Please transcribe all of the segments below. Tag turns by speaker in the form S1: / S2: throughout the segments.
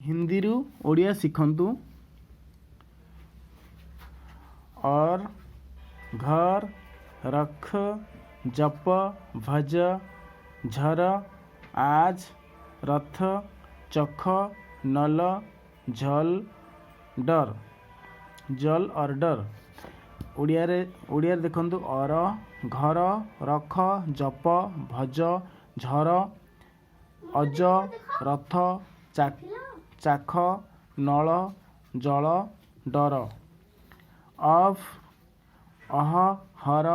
S1: हिंदी रु ओडिया शिखंतु। और घर रख जप भज झर आज रथ चख नल झल डर जल और डर। ओडिया देखंतु और घर रख जप भज झर अज रथ चाख नल जल डर। अफ अह हर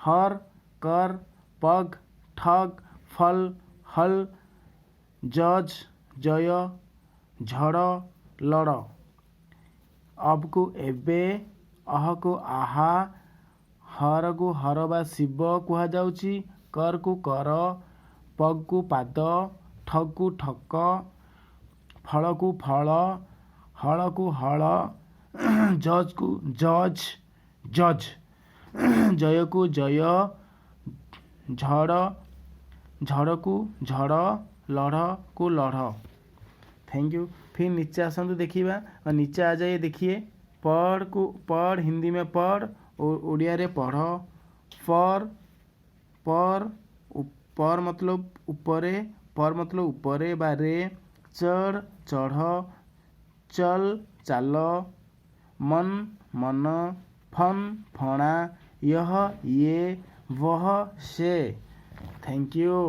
S1: हर कर पग ठग फल हल जज जय झड़ लड़। अब को एबे अह को आहा हर को हर बा शिव कुहा जाउची कर को कर पग को पाद ठग को ठक फल को फल हल को हल जज को जज जज जय को जय झड़ झड़ को झड़ लड़ को लड़। Thank you. फिर नीचे आसतु देखिए और नीचे आ जाइए देखिए पढ़ को पढ़ हिंदी में पढ़ और उड़िया रे पढ़। पर पर पर मतलब ऊपरे पर मतलब ऊपरे बा रे चढ़ चढ़ चल चाल मन मन फन फणा यह ये वह से। Thank you.